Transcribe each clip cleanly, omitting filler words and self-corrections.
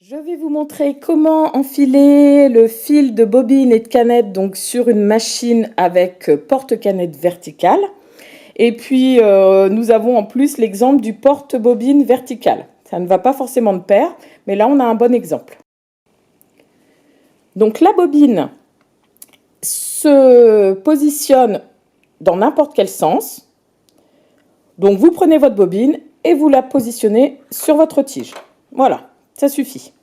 Je vais vous montrer comment enfiler le fil de bobine et de canette donc sur une machine avec porte-canette verticale. Et puis nous avons en plus l'exemple du porte-bobine vertical. Ça ne va pas forcément de pair, mais là on a un bon exemple. Donc la bobine se positionne dans n'importe quel sens. Donc vous prenez votre bobine et vous la positionnez sur votre tige. Voilà, ça suffit.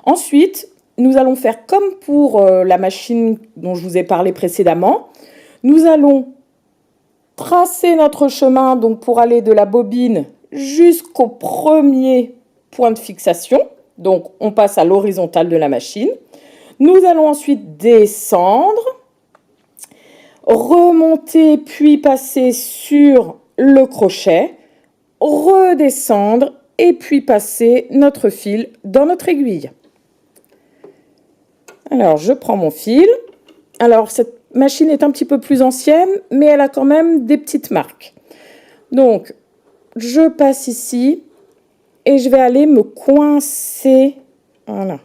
Ensuite, nous allons faire comme pour la machine dont je vous ai parlé précédemment. Nous allons tracer notre chemin donc pour aller de la bobine jusqu'au premier point de fixation. Donc on passe à l'horizontale de la machine. Nous allons ensuite descendre, remonter puis passer sur le crochet, redescendre et puis passer notre fil dans notre aiguille. Alors, je prends mon fil. Alors, cette machine est un petit peu plus ancienne, mais elle a quand même des petites marques. Donc, je passe ici et je vais aller me coincer. Voilà.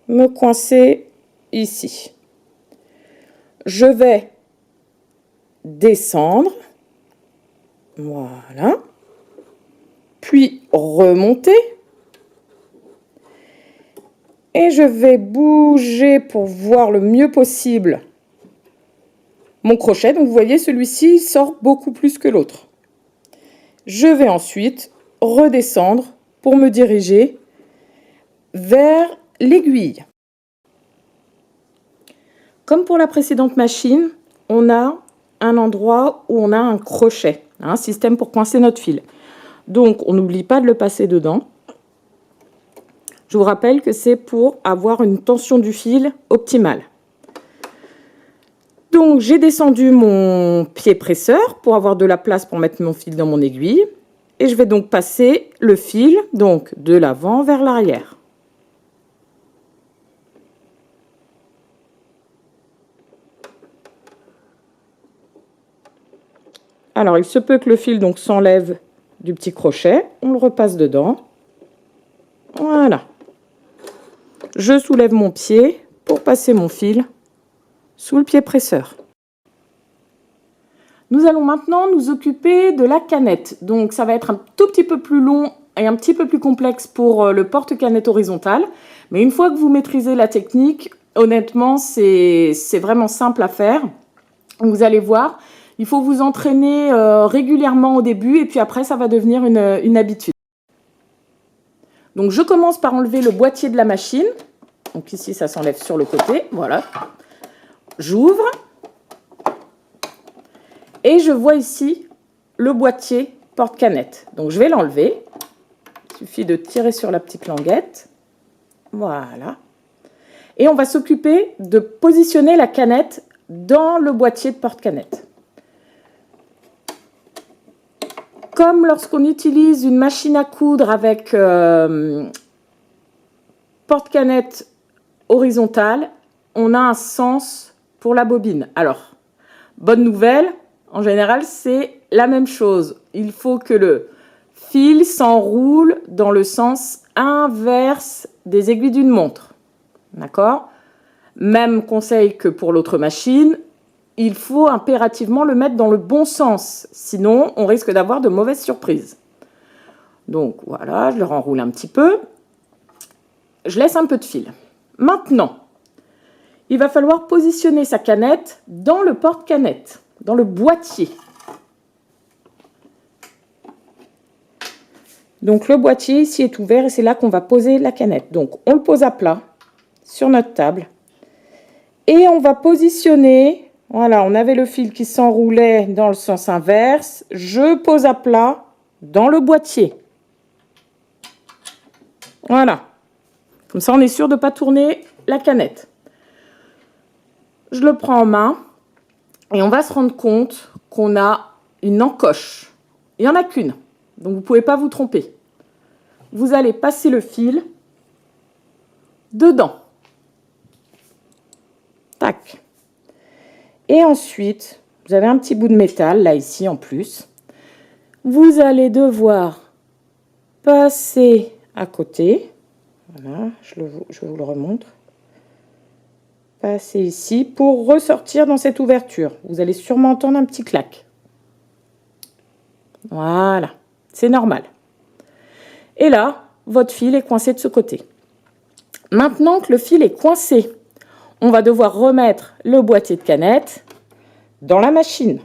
Me coincer ici. Je vais descendre. Voilà. Puis remonter. Et je vais bouger pour voir le mieux possible mon crochet. Donc vous voyez, celui-ci sort beaucoup plus que l'autre. Je vais ensuite redescendre pour me diriger vers l'aiguille. Comme pour la précédente machine, on a un endroit où on a un crochet, un système pour coincer notre fil. Donc on n'oublie pas de le passer dedans. Je vous rappelle que c'est pour avoir une tension du fil optimale. Donc, j'ai descendu mon pied presseur pour avoir de la place pour mettre mon fil dans mon aiguille. Et je vais donc passer le fil donc, de l'avant vers l'arrière. Alors, il se peut que le fil donc s'enlève du petit crochet. On le repasse dedans. Voilà. Je soulève mon pied pour passer mon fil sous le pied presseur. Nous allons maintenant nous occuper de la canette. Donc ça va être un tout petit peu plus long et un petit peu plus complexe pour le porte-canette horizontal. Mais une fois que vous maîtrisez la technique, honnêtement, c'est vraiment simple à faire. Vous allez voir, il faut vous entraîner régulièrement au début et puis après ça va devenir une habitude. Donc je commence par enlever le boîtier de la machine. Donc ici, ça s'enlève sur le côté. Voilà. J'ouvre. Et je vois ici le boîtier porte-canette. Donc je vais l'enlever. Il suffit de tirer sur la petite languette. Voilà. Et on va s'occuper de positionner la canette dans le boîtier de porte-canette. Comme lorsqu'on utilise une machine à coudre avec porte-canette horizontale, on a un sens pour la bobine. Alors, bonne nouvelle, en général, c'est la même chose. Il faut que le fil s'enroule dans le sens inverse des aiguilles d'une montre. D'accord? Même conseil que pour l'autre machine, il faut impérativement le mettre dans le bon sens. Sinon, on risque d'avoir de mauvaises surprises. Donc voilà, je le renroule un petit peu. Je laisse un peu de fil. Maintenant, il va falloir positionner sa canette dans le porte-canette, dans le boîtier. Donc le boîtier ici est ouvert et c'est là qu'on va poser la canette. Donc on le pose à plat sur notre table et on va positionner. Voilà, on avait le fil qui s'enroulait dans le sens inverse. Je pose à plat dans le boîtier. Voilà. Comme ça, on est sûr de ne pas tourner la canette. Je le prends en main et on va se rendre compte qu'on a une encoche. Il n'y en a qu'une, donc vous ne pouvez pas vous tromper. Vous allez passer le fil dedans. Tac. Et ensuite, vous avez un petit bout de métal, là, ici, en plus. Vous allez devoir passer à côté. Voilà, je vous le remontre. Passez ici pour ressortir dans cette ouverture. Vous allez sûrement entendre un petit clac. Voilà, c'est normal. Et là, votre fil est coincé de ce côté. Maintenant que le fil est coincé, on va devoir remettre le boîtier de canettes dans la machine.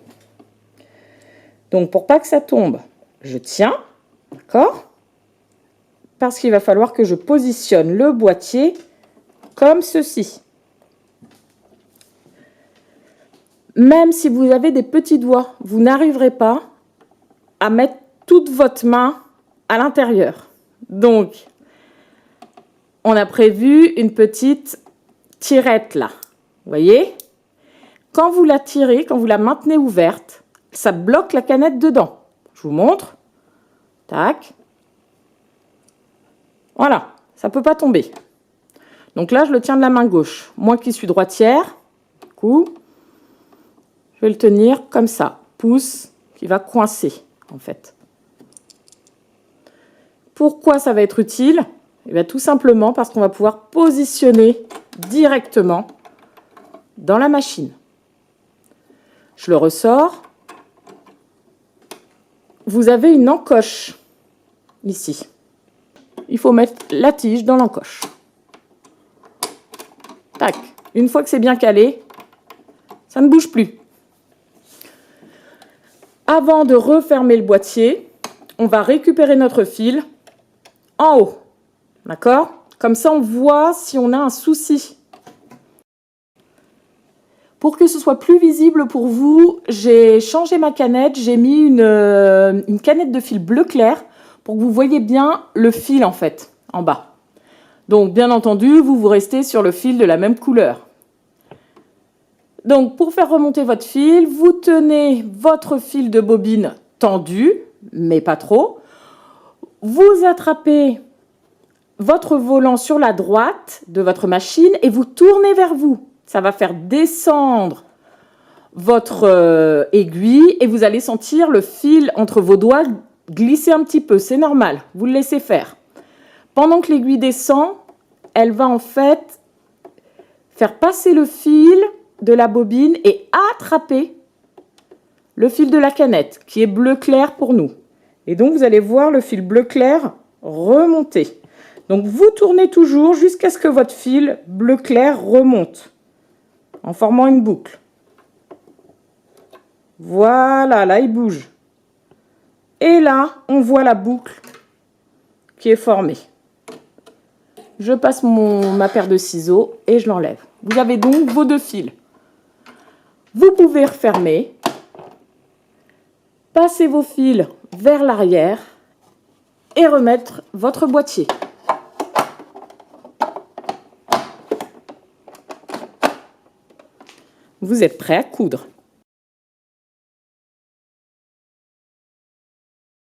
Donc, pour pas que ça tombe, je tiens, d'accord? Parce qu'il va falloir que je positionne le boîtier comme ceci. Même si vous avez des petits doigts, vous n'arriverez pas à mettre toute votre main à l'intérieur. Donc, on a prévu une petite tirette là. Vous voyez? Quand vous la tirez, quand vous la maintenez ouverte, ça bloque la canette dedans. Je vous montre. Tac. Voilà, ça ne peut pas tomber. Donc là, je le tiens de la main gauche. Moi qui suis droitière, du coup, je vais le tenir comme ça. Pouce qui va coincer, en fait. Pourquoi ça va être utile? Eh bien, tout simplement parce qu'on va pouvoir positionner directement dans la machine. Je le ressors. Vous avez une encoche ici. Il faut mettre la tige dans l'encoche. Tac. Une fois que c'est bien calé, ça ne bouge plus. Avant de refermer le boîtier, on va récupérer notre fil en haut. D'accord? Comme ça, on voit si on a un souci. Pour que ce soit plus visible pour vous, j'ai changé ma canette. J'ai mis une canette de fil bleu clair pour que vous voyez bien le fil en fait, en bas. Donc, bien entendu, vous restez sur le fil de la même couleur. Donc, pour faire remonter votre fil, vous tenez votre fil de bobine tendu, mais pas trop. Vous attrapez votre volant sur la droite de votre machine et vous tournez vers vous. Ça va faire descendre votre aiguille et vous allez sentir le fil entre vos doigts glisser un petit peu. C'est normal, vous le laissez faire. Pendant que l'aiguille descend, elle va en fait faire passer le fil de la bobine et attraper le fil de la canette qui est bleu clair pour nous. Et donc, vous allez voir le fil bleu clair remonter. Donc, vous tournez toujours jusqu'à ce que votre fil bleu clair remonte en formant une boucle. Voilà, là, il bouge. Et là, on voit la boucle qui est formée. Je passe ma paire de ciseaux et je l'enlève. Vous avez donc vos deux fils. Vous pouvez refermer, passer vos fils vers l'arrière et remettre votre boîtier. Vous êtes prêt à coudre.